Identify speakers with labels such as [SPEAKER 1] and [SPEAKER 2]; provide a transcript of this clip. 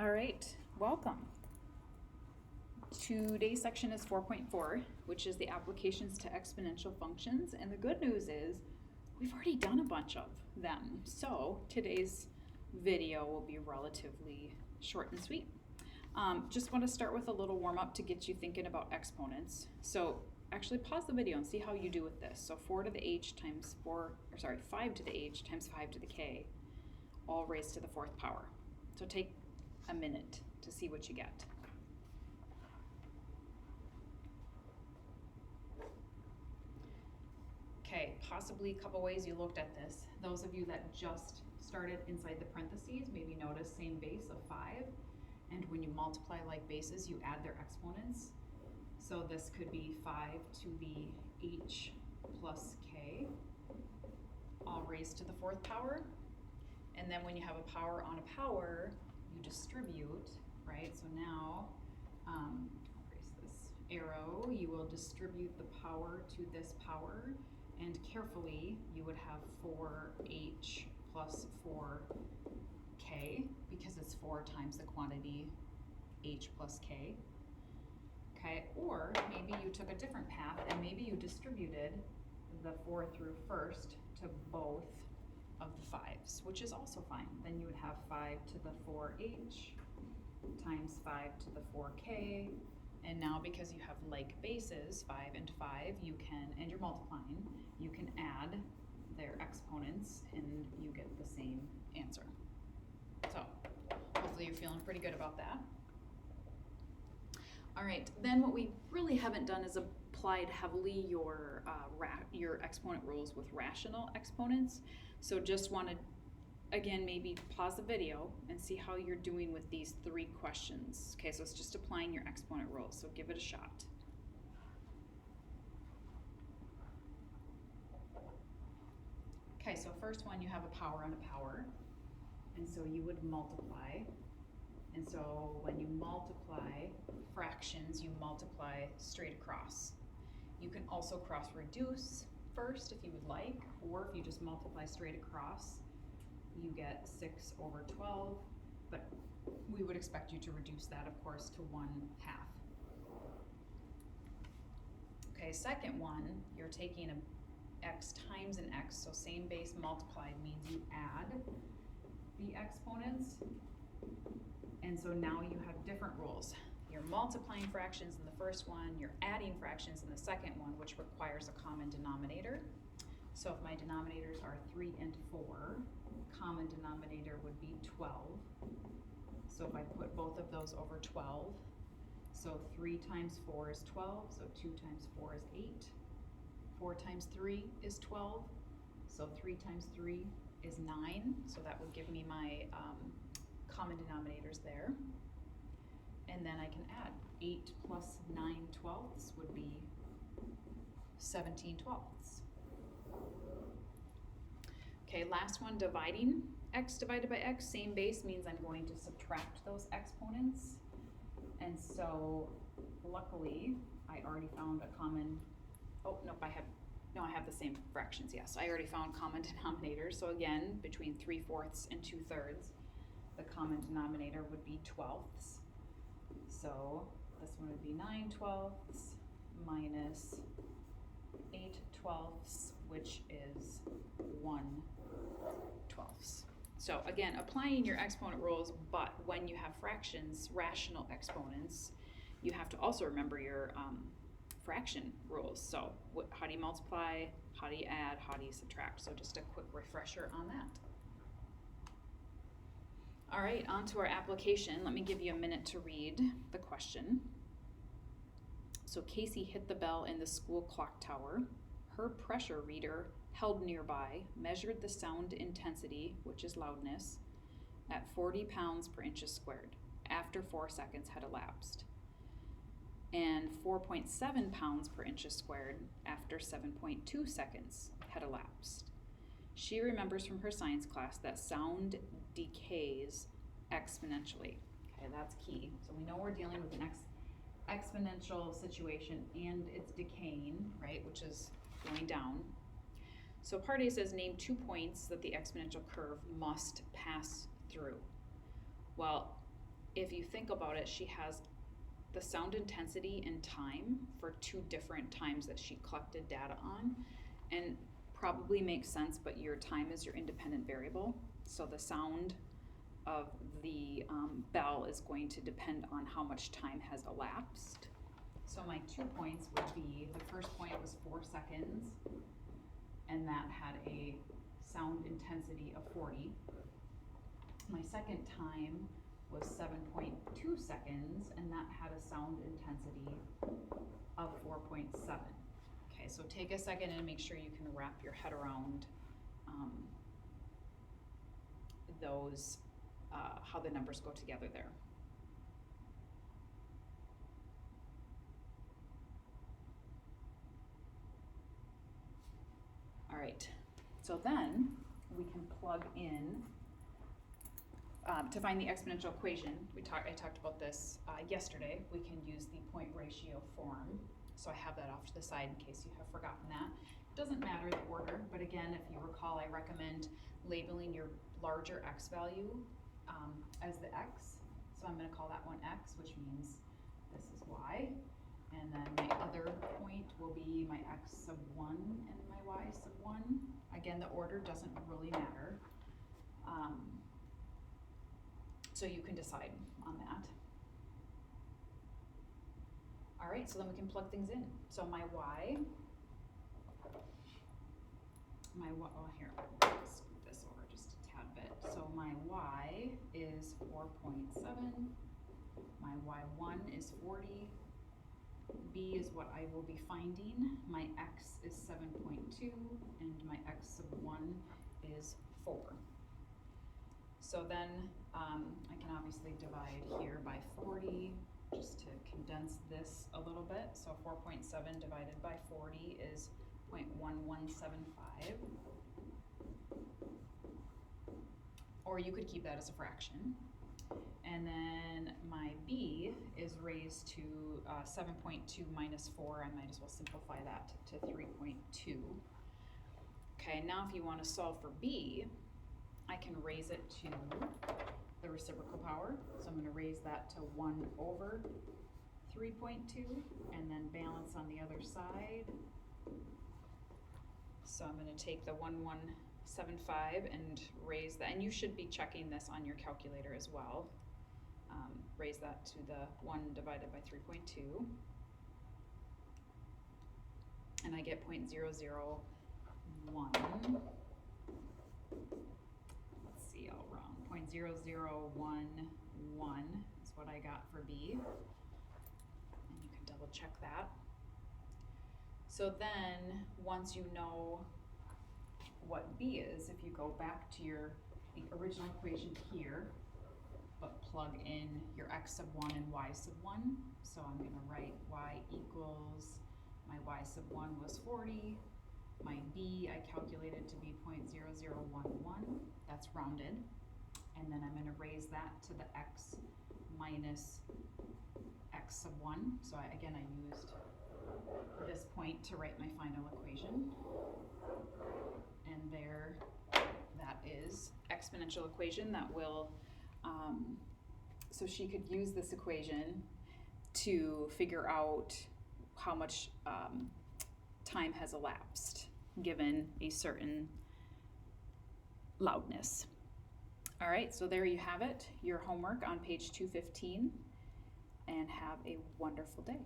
[SPEAKER 1] All right, welcome. Today's section is 4.4, which is the applications to exponential functions. And the good news is we've already done a bunch of them. So today's video will be relatively short and sweet. Just want to start with a little warm up to get you thinking about exponents. So actually pause the video and see how you do with this. So 5 to the h times 5 to the k, all raised to the 4th power. So take a minute to see what you get. Okay, possibly a couple ways you looked at this. Those of you that just started inside the parentheses, maybe notice same base of 5. And when you multiply like bases, you add their exponents. So this could be 5 to the h plus k, all raised to the 4th power. And then when you have a power on a power, you distribute, right? So now, erase this arrow, you will distribute the power to this power, and carefully you would have 4h plus 4k, because it's 4 times the quantity h plus k. Okay, or maybe you took a different path and maybe you distributed the 4 through 1st to both of the 5s, which is also fine. Then you would have 5 to the 4h times 5 to the 4k, and now because you have like bases, 5 and 5, you can, and you're multiplying, you can add their exponents and you get the same answer. So hopefully you're feeling pretty good about that. All right, then what we really haven't done is applied heavily your exponent rules with rational exponents. So just want to, again, maybe pause the video and see how you're doing with these 3 questions. Okay, so it's just applying your exponent rules, so give it a shot. Okay, so first one, you have a power on a power, and so you would multiply. And so when you multiply fractions, you multiply straight across. You can also cross reduce first if you would like, or if you just multiply straight across, you get 6 over 12, but we would expect you to reduce that, of course, to 1/2. Okay, second one, you're taking a x times an x, so same base multiplied means you add the exponents, and so now you have different rules. You're multiplying fractions in the first one, you're adding fractions in the second one, which requires a common denominator. So if my denominators are 3 and 4, common denominator would be 12. So if I put both of those over 12, so 3 times 4 is 12, so 2 times 4 is 8. 4 times 3 is 12, so 3 times 3 is 9, so that would give me my common denominators there. And then I can add 8 plus 9/12 would be 17/12. Okay, last one, dividing x divided by x, same base means I'm going to subtract those exponents. And so luckily I already found a common, I have the same fractions, yes. I already found common denominators. So again, between 3/4 and 2/3, the common denominator would be 12ths. So this one would be 9/12 minus 8/12, which is 1/12. So again, applying your exponent rules, but when you have fractions, rational exponents, you have to also remember your fraction rules. So how do you multiply, how do you add, how do you subtract? So just a quick refresher on that. All right, on to our application. Let me give you a minute to read the question. So Casey hit the bell in the school clock tower. Her pressure reader held nearby measured the sound intensity, which is loudness, at 40 pounds per inches squared after 4 seconds had elapsed, and 4.7 pounds per inches squared after 7.2 seconds had elapsed. She remembers from her science class that sound decays exponentially. Okay, that's key. So we know we're dealing with an exponential situation and it's decaying, right, which is going down. So part A says name 2 points that the exponential curve must pass through. Well, if you think about it, she has the sound intensity and time for 2 different times that she collected data on, and probably makes sense, but your time is your independent variable. So the sound of the bell is going to depend on how much time has elapsed. So my 2 points would be, the first point was 4 seconds, and that had a sound intensity of 40. My second time was 7.2 seconds, and that had a sound intensity of 4.7. Okay, so take a second and make sure you can wrap your head around those, how the numbers go together there. All right, so then we can plug in to find the exponential equation. I talked about this yesterday. We can use the point ratio form. So I have that off to the side in case you have forgotten that. It doesn't matter the order, but again, if you recall, I recommend labeling your larger x value as the x. So I'm going to call that one x, which means this is y. And then my other point will be my x sub 1 and my y sub 1. Again, the order doesn't really matter. So you can decide on that. All right, so then we can plug things in. So my y, oh here, let's scoot this over just a tad bit. So my y is 4.7, my y1 is 40, b is what I will be finding, my x is 7.2, and my x sub 1 is 4. So then I can obviously divide here by 40 just to condense this a little bit. So 4.7 divided by 40 is 0.1175. Or you could keep that as a fraction. And then my b is raised to 7.2 minus 4. I might as well simplify that to 3.2. Okay, now if you want to solve for b, I can raise it to the reciprocal power. So I'm going to raise that to 1 over 3.2 and then balance on the other side. So I'm going to take the 1175 and raise that, and you should be checking this on your calculator as well. Raise that to the 1 divided by 3.2. And I get 0.001. I'll round. 0.0011 is what I got for B. And you can double check that. So then, once you know what B is, if you go back to the original equation here, but plug in your x sub 1 and y sub 1. So I'm going to write y equals, my y sub 1 was 40. My b I calculated to be 0.0011, that's rounded, and then I'm going to raise that to the x minus x sub 1. So I used this point to write my final equation, and there that is exponential equation that will, so she could use this equation to figure out how much time has elapsed given a certain loudness. All right, so there you have it, your homework on page 215, and have a wonderful day.